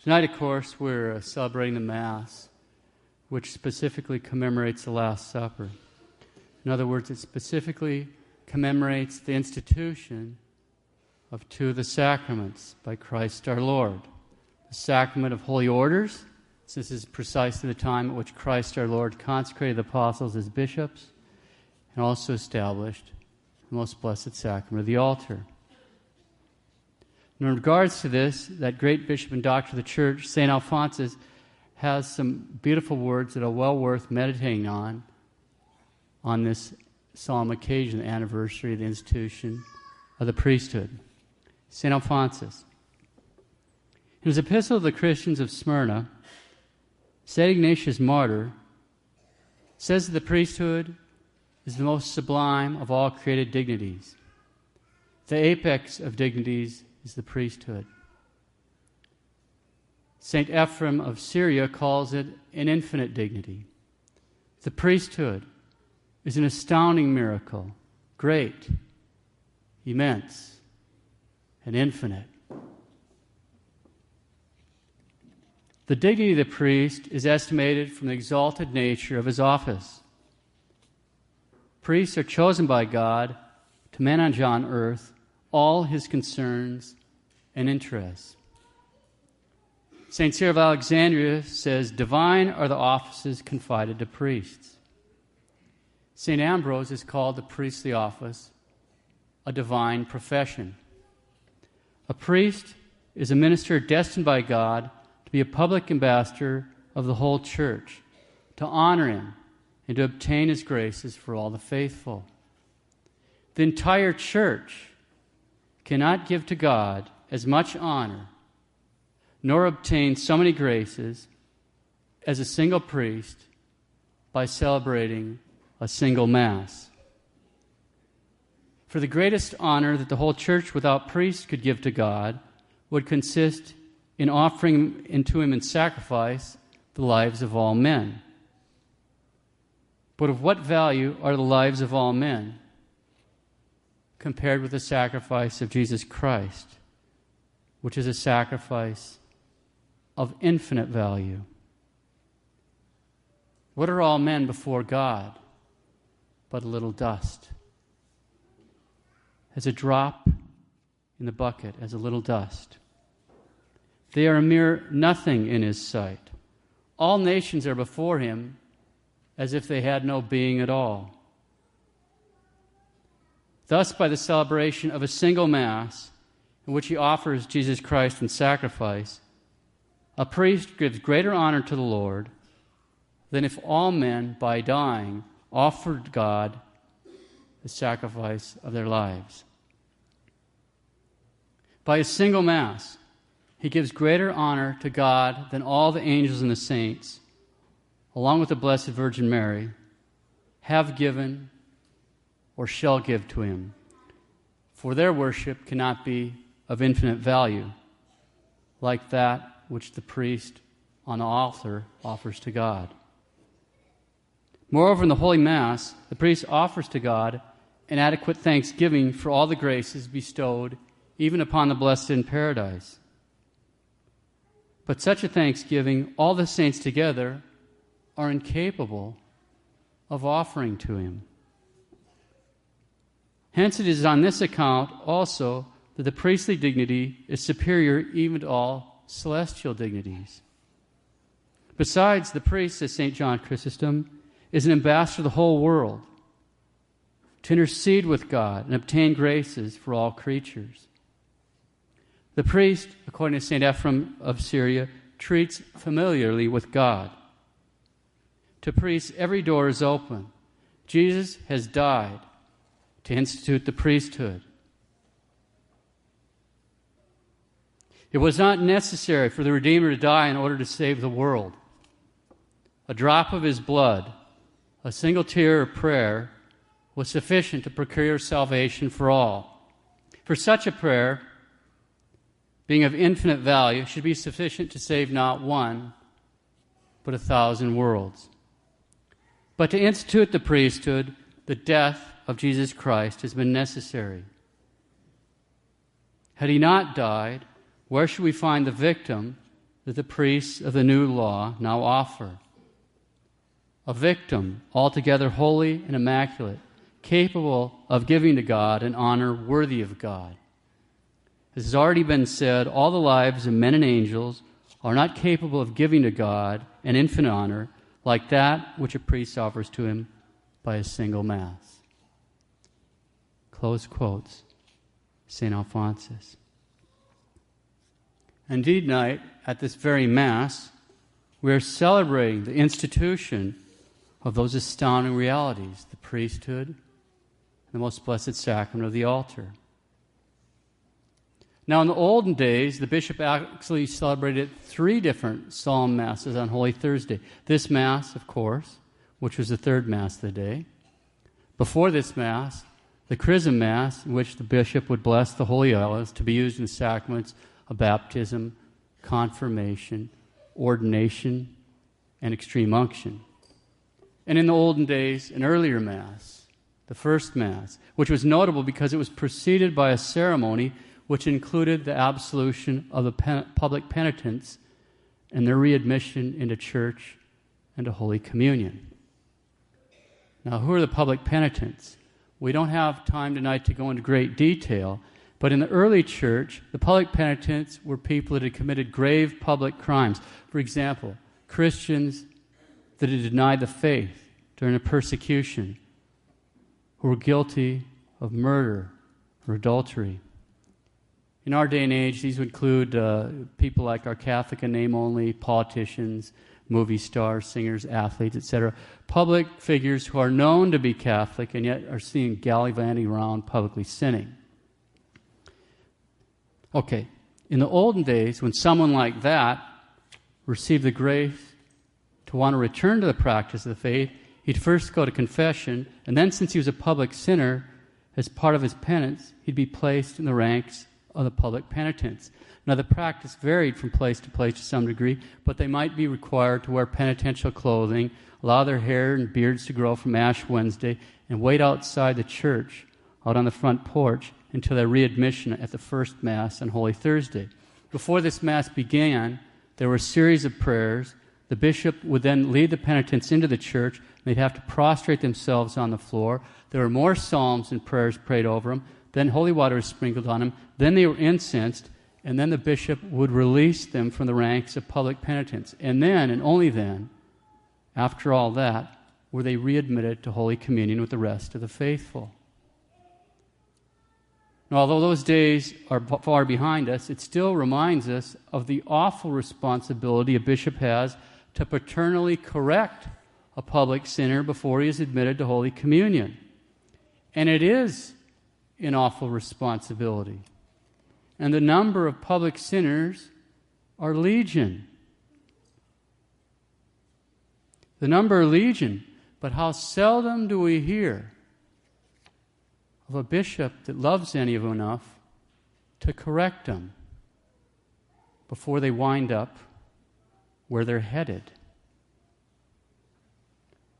Tonight, of course, we're celebrating the Mass, which specifically commemorates the Last Supper. In other words, it specifically commemorates the institution of two of the sacraments by Christ our Lord. The sacrament of Holy Orders, since this is precisely the time at which Christ our Lord consecrated the apostles as bishops, and also established the most blessed sacrament of the altar. In regards to this, that great bishop and doctor of the Church, St. Alphonsus, has some beautiful words that are well worth meditating on this solemn occasion, the anniversary of the institution of the priesthood. St. Alphonsus. In his epistle to the Christians of Smyrna, St. Ignatius Martyr says that the priesthood is the most sublime of all created dignities. The apex of dignities is the priesthood. St. Ephrem of Syria calls it an infinite dignity. The priesthood is an astounding miracle, great, immense, and infinite. The dignity of the priest is estimated from the exalted nature of his office. Priests are chosen by God to manage on earth all his concerns and interests. St. Cyril of Alexandria says, "Divine are the offices confided to priests." St. Ambrose has called the priestly office a divine profession. A priest is a minister destined by God to be a public ambassador of the whole Church, to honor him and to obtain his graces for all the faithful. The entire Church cannot give to God as much honor nor obtain so many graces as a single priest by celebrating a single Mass. For the greatest honor that the whole Church without priest could give to God would consist in offering into him in sacrifice the lives of all men. But of what value are the lives of all men compared with the sacrifice of Jesus Christ, which is a sacrifice of infinite value? What are all men before God but a little dust? As a drop in the bucket, as a little dust. They are a mere nothing in his sight. All nations are before him as if they had no being at all. Thus, by the celebration of a single Mass, in which he offers Jesus Christ in sacrifice, a priest gives greater honor to the Lord than if all men, by dying, offered God the sacrifice of their lives. By a single Mass, he gives greater honor to God than all the angels and the saints, along with the Blessed Virgin Mary, have given or shall give to him, for their worship cannot be of infinite value, like that which the priest on the altar offers to God. Moreover, in the Holy Mass, the priest offers to God an adequate thanksgiving for all the graces bestowed even upon the blessed in paradise. But such a thanksgiving, all the saints together are incapable of offering to him. Hence it is on this account also that the priestly dignity is superior even to all celestial dignities. Besides, the priest, says St. John Chrysostom, is an ambassador to the whole world, to intercede with God and obtain graces for all creatures. The priest, according to St. Ephrem of Syria, treats familiarly with God. To priests, every door is open. Jesus has died to institute the priesthood. It was not necessary for the Redeemer to die in order to save the world. A drop of his blood, a single tear of prayer, was sufficient to procure salvation for all. For such a prayer, being of infinite value, should be sufficient to save not one, but 1,000 worlds. But to institute the priesthood, the death of Jesus Christ has been necessary. Had he not died, where should we find the victim that the priests of the new law now offer. A victim altogether holy and immaculate, capable of giving to God an honor worthy of God. As has already been said, all the lives of men and angels are not capable of giving to God an infinite honor like that which a priest offers to him by a single Mass. Close quotes, St. Alphonsus. Indeed, tonight, at this very Mass, we are celebrating the institution of those astounding realities, the priesthood, and the most blessed sacrament of the altar. Now, in the olden days, the bishop actually celebrated 3 different solemn Masses on Holy Thursday. This Mass, of course, which was the third Mass of the day. Before this Mass, the Chrism Mass, in which the bishop would bless the holy oils to be used in the sacraments of baptism, confirmation, ordination, and extreme unction. And in the olden days, an earlier Mass, the first Mass, which was notable because it was preceded by a ceremony which included the absolution of the public penitents and their readmission into church and to Holy Communion. Now, who are the public penitents? We don't have time tonight to go into great detail, but in the early church, the public penitents were people that had committed grave public crimes. For example, Christians that had denied the faith during a persecution, who were guilty of murder or adultery. In our day and age, these would include people like our Catholic and name only, politicians, movie stars, singers, athletes, etc. Public figures who are known to be Catholic and yet are seen gallivanting around publicly sinning. Okay, in the olden days, when someone like that received the grace to want to return to the practice of the faith, he'd first go to confession, and then since he was a public sinner, as part of his penance, he'd be placed in the ranks of the public penitents. Now, the practice varied from place to some degree, but they might be required to wear penitential clothing, allow their hair and beards to grow from Ash Wednesday, and wait outside the church, out on the front porch, until their readmission at the first Mass on Holy Thursday. Before this Mass began, there were a series of prayers. The bishop would then lead the penitents into the church, and they'd have to prostrate themselves on the floor. There were more psalms and prayers prayed over them. Then holy water was sprinkled on them. Then they were incensed, and then the bishop would release them from the ranks of public penitents. And then, and only then, after all that, were they readmitted to Holy Communion with the rest of the faithful. Now, although those days are far behind us, it still reminds us of the awful responsibility a bishop has to paternally correct a public sinner before he is admitted to Holy Communion. And it is an awful responsibility. And the number of public sinners are legion. The number are legion, but how seldom do we hear of a bishop that loves any of them enough to correct them before they wind up where they're headed.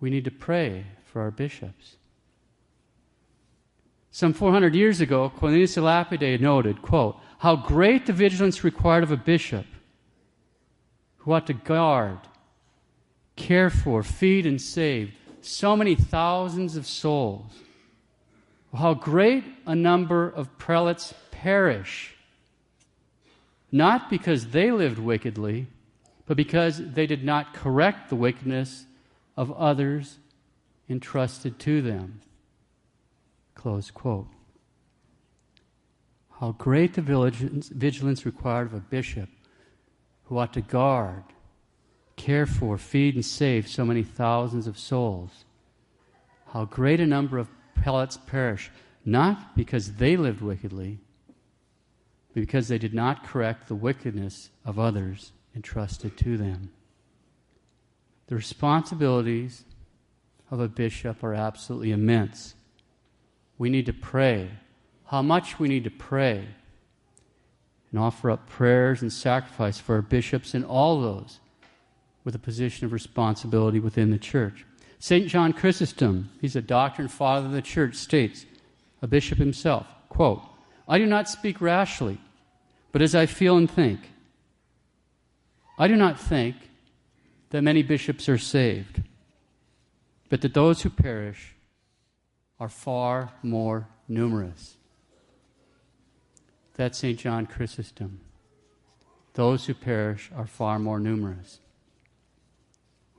We need to pray for our bishops. Some 400 years ago, Cornelius de Lapide noted, quote, "How great the vigilance required of a bishop who ought to guard, care for, feed, and save so many thousands of souls. How great a number of prelates perish, not because they lived wickedly, but because they did not correct the wickedness of others entrusted to them." Close quote. How great the vigilance required of a bishop who ought to guard, care for, feed, and save so many thousands of souls. How great a number of prelates perish, not because they lived wickedly, but because they did not correct the wickedness of others entrusted to them. The responsibilities of a bishop are absolutely immense. We need to pray. How much we need to pray and offer up prayers and sacrifice for our bishops and all those with a position of responsibility within the church. St. John Chrysostom, he's a doctor and father of the church, states, a bishop himself, quote, "I do not speak rashly, but as I feel and think. I do not think that many bishops are saved, but that those who perish are far more numerous. That's St. John Chrysostom. Those who perish are far more numerous.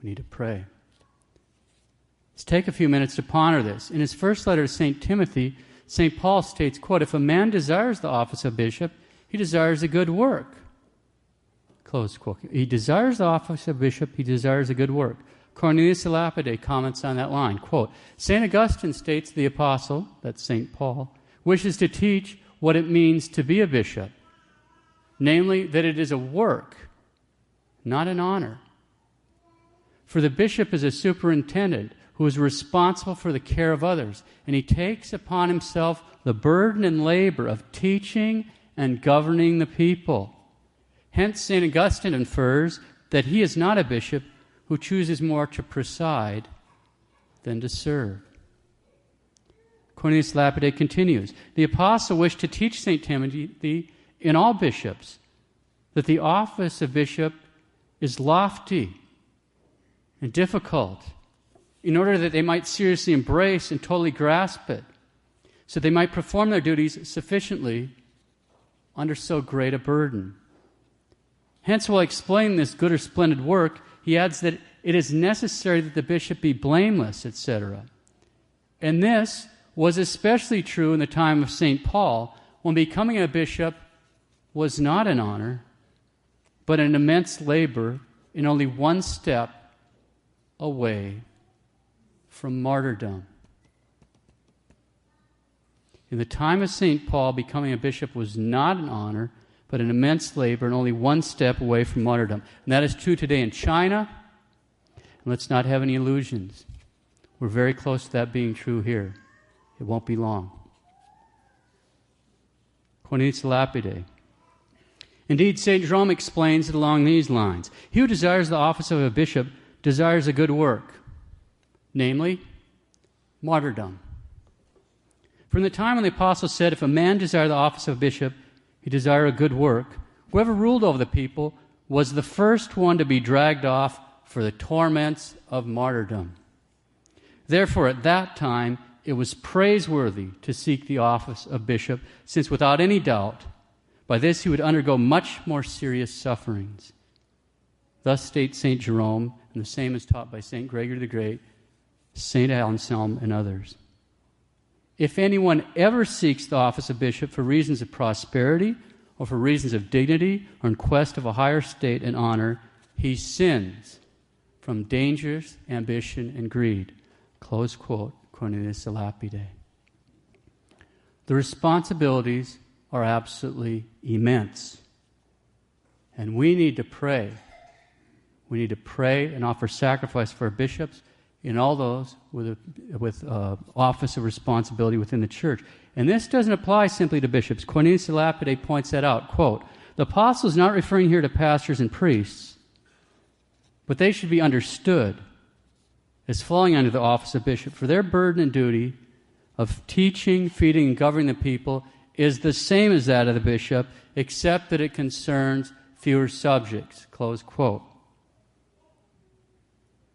We need to pray. Let's take a few minutes to ponder this. In his first letter to St. Timothy, St. Paul states, quote, "If a man desires the office of bishop, he desires a good work." Close quote. He desires the office of bishop, he desires a good work. Cornelius de Lapide comments on that line, quote, "St. Augustine states the apostle," that's St. Paul, "wishes to teach what it means to be a bishop, namely that it is a work, not an honor. For the bishop is a superintendent who is responsible for the care of others, and he takes upon himself the burden and labor of teaching and governing the people. Hence, St. Augustine infers that he is not a bishop who chooses more to preside than to serve." Cornelius Lapide continues, "The apostle wished to teach St. Timothy in all bishops that the office of bishop is lofty and difficult, in order that they might seriously embrace and totally grasp it, so they might perform their duties sufficiently under so great a burden. Hence, while explaining this good or splendid work, he adds that it is necessary that the bishop be blameless, etc. And this was especially true in the time of St. Paul, when becoming a bishop was not an honor, but an immense labor and only one step away from martyrdom. In the time of St. Paul, becoming a bishop was not an honor, but an immense labor and only one step away from martyrdom. And that is true today in China. And let's not have any illusions. We're very close to that being true here. It won't be long. Cornelius Lapide. Indeed, St. Jerome explains it along these lines. He who desires the office of a bishop desires a good work, namely, martyrdom. From the time when the apostle said, "If a man desire the office of bishop, he desire a good work," whoever ruled over the people was the first one to be dragged off for the torments of martyrdom. Therefore, at that time, it was praiseworthy to seek the office of bishop, since without any doubt, by this he would undergo much more serious sufferings. Thus states St. Jerome, and the same is taught by St. Gregory the Great, St. Anselm, and others. If anyone ever seeks the office of bishop for reasons of prosperity or for reasons of dignity or in quest of a higher state and honor, he sins from dangerous ambition and greed. Close quote, Cornelius de Lapide. The responsibilities are absolutely immense. And we need to pray. We need to pray and offer sacrifice for our bishops and all those with office of responsibility within the church. And this doesn't apply simply to bishops. Cornelius de Lapide points that out. Quote, "The apostle is not referring here to pastors and priests, but they should be understood as falling under the office of bishop, for their burden and duty of teaching, feeding, and governing the people is the same as that of the bishop, except that it concerns fewer subjects." Close quote.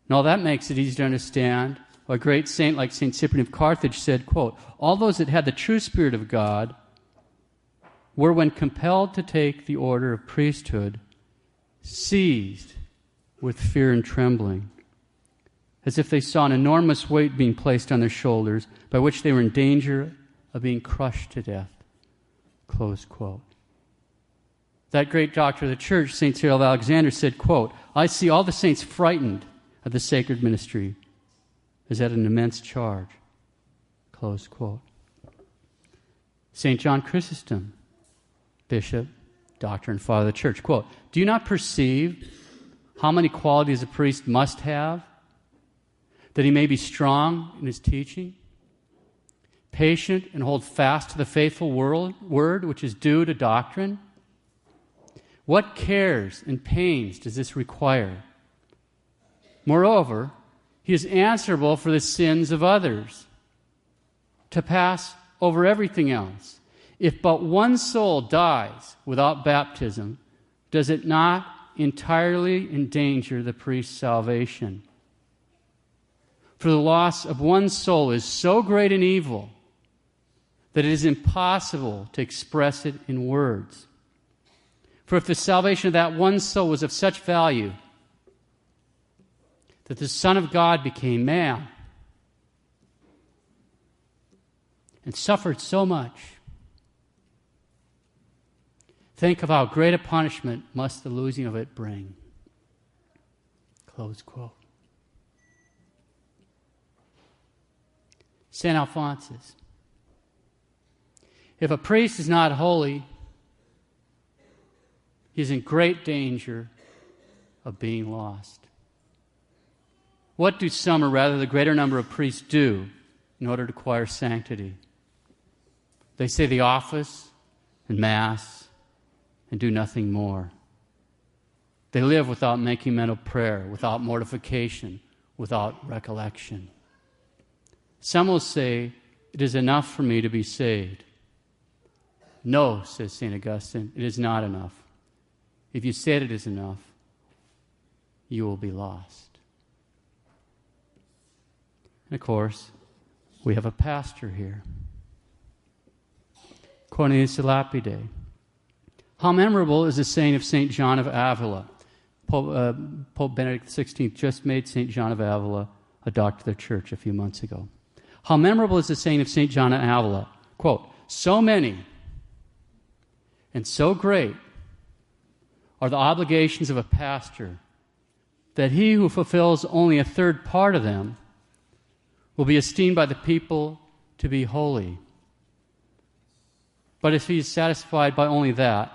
And all that makes it easy to understand. A great saint like St. Cyprian of Carthage said, quote, "All those that had the true Spirit of God were, when compelled to take the order of priesthood, seized with fear and trembling, as if they saw an enormous weight being placed on their shoulders, by which they were in danger of being crushed to death." Close quote. That great doctor of the church, St. Cyril of Alexandria, said, quote, "I see all the saints frightened at the sacred ministry as at an immense charge." Close quote. St. John Chrysostom, bishop, doctor, and father of the church, quote, "Do you not perceive how many qualities a priest must have, that he may be strong in his teaching, patient and hold fast to the faithful word which is due to doctrine? What cares and pains does this require? Moreover, he is answerable for the sins of others, to pass over everything else. If but one soul dies without baptism, does it not entirely endanger the priest's salvation. For the loss of one soul is so great an evil that it is impossible to express it in words. For if the salvation of that one soul was of such value that the Son of God became man and suffered so much, think of how great a punishment must the losing of it bring. Close quote. St. Alphonsus. If a priest is not holy, he is in great danger of being lost. What do some, or rather the greater number of priests, do in order to acquire sanctity? They say the office and Mass and do nothing more. They live without making mental prayer, without mortification, without recollection. Some will say, it is enough for me to be saved. No, says St. Augustine, it is not enough. If you said it is enough, you will be lost. And of course, we have a pastor here. Cornelius de Lapide. How memorable is the saying of St. John of Avila? Pope Benedict XVI just made St. John of Avila a doctor of the church a few months ago. How memorable is the saying of St. John of Avila? Quote, so many and so great are the obligations of a pastor that he who fulfills only a third part of them will be esteemed by the people to be holy. But if he is satisfied by only that,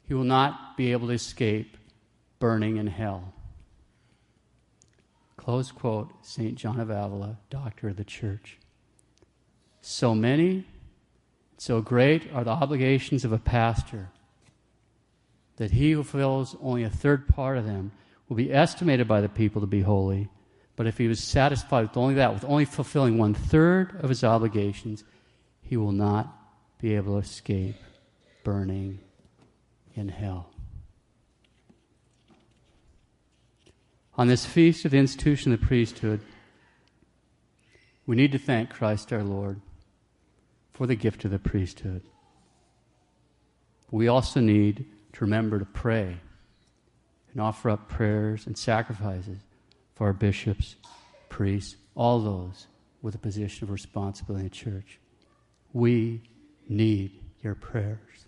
he will not be able to escape burning in hell. Close quote, St. John of Avila, doctor of the church. So many, so great are the obligations of a pastor that he who fulfills only a third part of them will be estimated by the people to be holy. But if he was satisfied with only that, with only fulfilling 1/3 of his obligations, he will not be able to escape burning in hell. On this feast of the institution of the priesthood, we need to thank Christ our Lord for the gift of the priesthood. We also need to remember to pray and offer up prayers and sacrifices for our bishops, priests, all those with a position of responsibility in the church. We need your prayers.